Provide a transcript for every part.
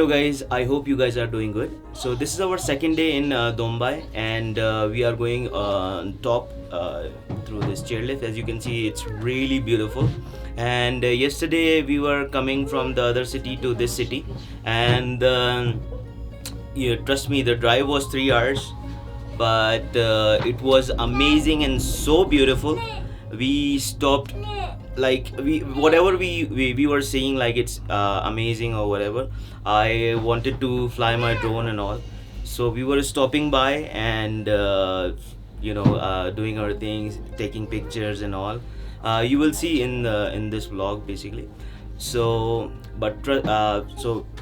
guys, I hope you guys are doing good. So this is our second day in Dombay, and we are going on top through this chairlift. As you can see, it's really beautiful. And yesterday we were coming from the other city to this city, and yeah, trust me, the drive was 3 hours, but it was amazing and so beautiful. We stopped, like we were saying, like it's amazing or whatever. I wanted to fly my drone and all, so we were stopping by and doing our things, taking pictures and all. You will see in this vlog basically. So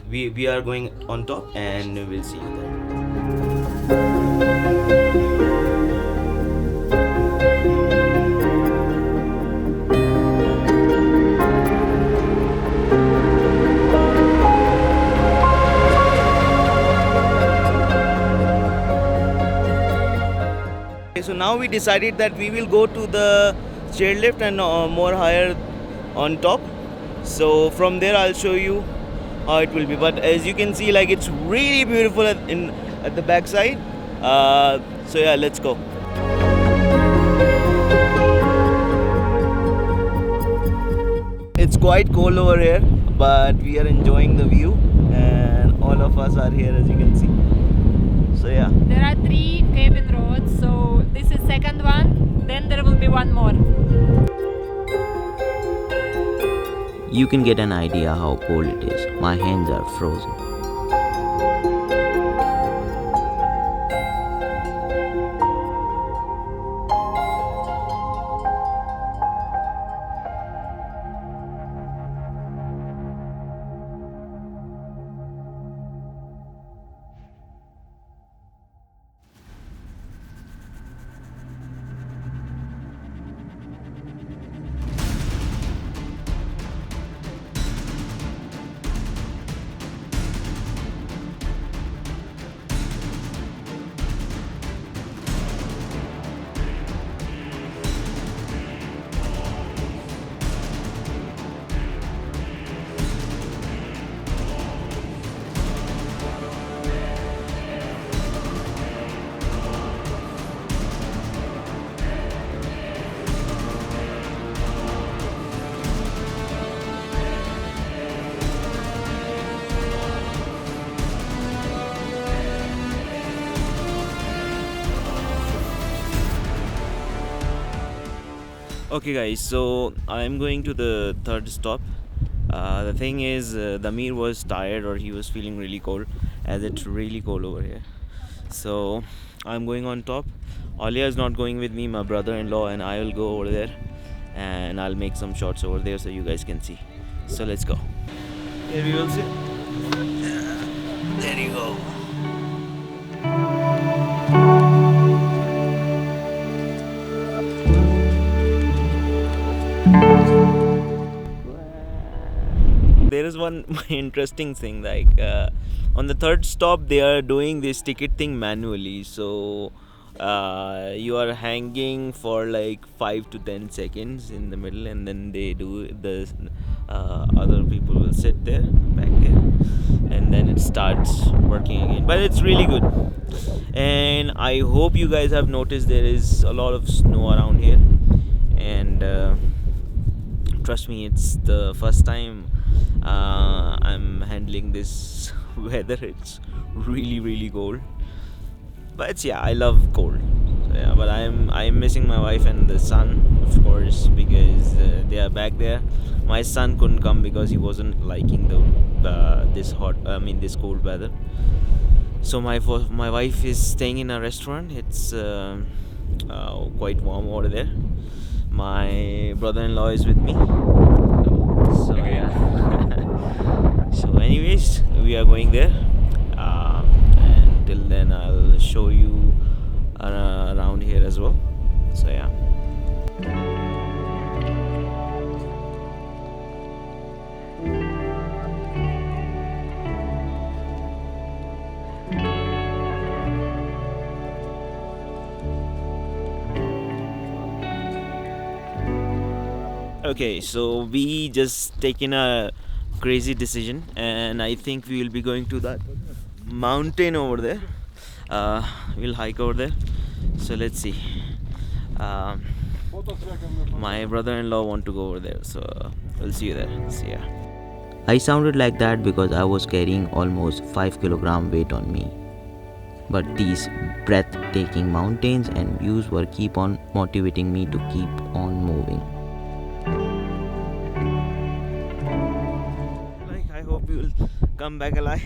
we are going on top and we'll see you there. So now we decided that we will go to the chairlift and more higher on top. So from there I'll show you how it will be. But as you can see, like it's really beautiful at the backside. So yeah, let's go. It's quite cold over here, but we are enjoying the view, and all of us are here, as you can see. So yeah. There are 3 cabin roads, so this is second one, then there will be one more. You can get an idea how cold it is. My hands are frozen. Okay guys, so I'm going to the third stop. The thing is, Damir was tired, or he was feeling really cold, as it's really cold over here. So I'm going on top. Alia is not going with me, my brother-in-law and I will go over there, and I'll make some shots over there so you guys can see. So let's go. Here we will see. There you go. There is one interesting thing, like on the third stop they are doing this ticket thing manually. So you are hanging for like 5 to 10 seconds in the middle, and then they do this. Other people will sit there, back there, and then it starts working again. But it's really good, and I hope you guys have noticed there is a lot of snow around here, and trust me, it's the first time I'm handling this weather. It's really cold, but yeah, I love cold. So yeah, but I'm missing my wife and the son, of course, because they are back there. My son couldn't come because he wasn't liking this cold weather. So my wife is staying in a restaurant. It's quite warm over there. My brother-in-law is with me. So yeah. So anyways, we are going there, and till then I'll show you around here as well. So yeah. Okay, so we just taken a crazy decision, and I think we will be going to that mountain over there. We'll hike over there. So let's see. Um, my brother-in-law want to go over there, so we'll see you there. See ya. I sounded like that because I was carrying almost 5 kg weight on me. But these breathtaking mountains and views were keep on motivating me to keep on moving. Like, I hope you will come back alive.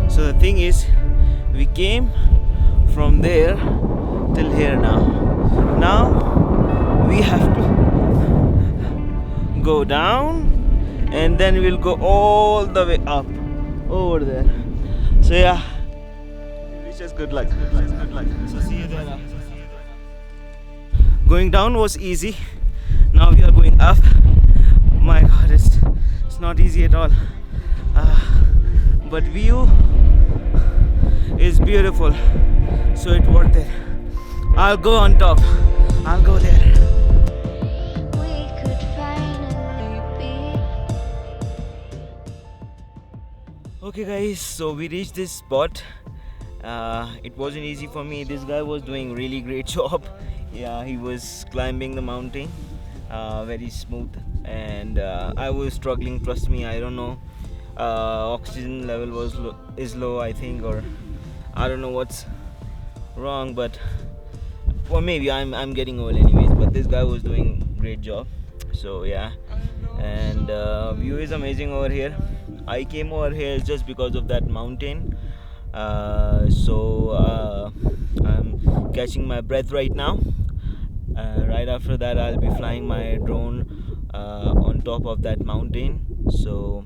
So the thing is, we came from there till here now. Now we have to go down, and then we'll go all the way up over there. So yeah, wish us good luck. Good luck. So see you there now. Going down was easy. Now we are going up. My God, it's not easy at all. But view is beautiful, so it's worth it. I'll go on top. I'll go there. Okay guys, so we reached this spot. It wasn't easy for me. This guy was doing really great job. Yeah, he was climbing the mountain very smooth, and I was struggling. Trust me, I don't know. Oxygen level is low, I think, or I don't know what's wrong, but or maybe I'm getting old anyways. But this guy was doing great job. So yeah, and view is amazing over here. I came over here just because of that mountain. So I'm catching my breath right now. Right after that, I'll be flying my drone on top of that mountain. So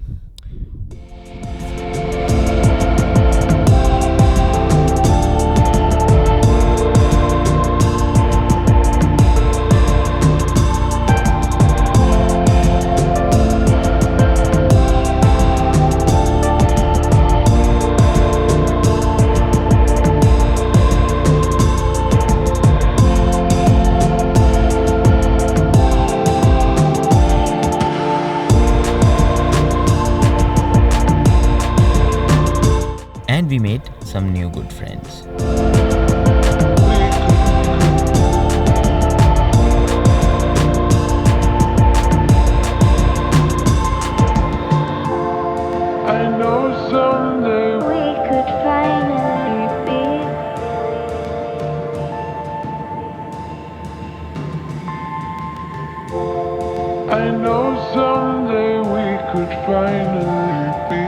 we made some new good friends. I know someday we could finally be. I know someday we could finally be.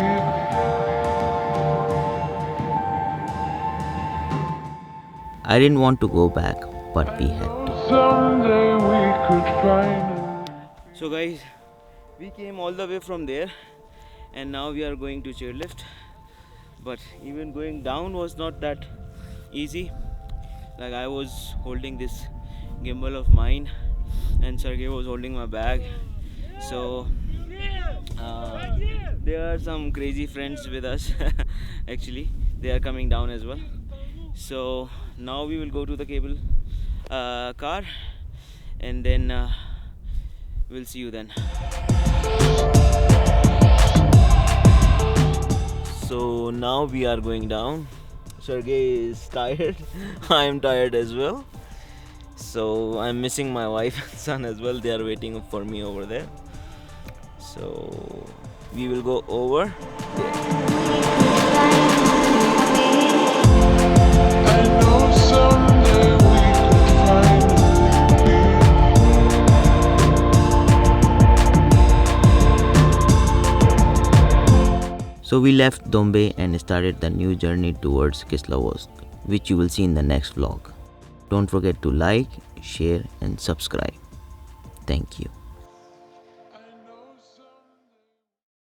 I didn't want to go back, but we had to. Someday we could finally. So guys, we came all the way from there, and now we are going to chairlift. But even going down was not that easy. Like, I was holding this gimbal of mine, and Sergey was holding my bag. So there are some crazy friends with us. Actually, they are coming down as well. So now we will go to the cable car, and then we'll see you then. So now we are going down. Sergey is tired. I am tired as well. So I'm missing my wife and son as well. They are waiting for me over there. So we will go over there. I know someday we could finally be. So we left Dombey and started the new journey towards Kislovodsk, which you will see in the next vlog. Don't forget to like, share and subscribe. Thank you.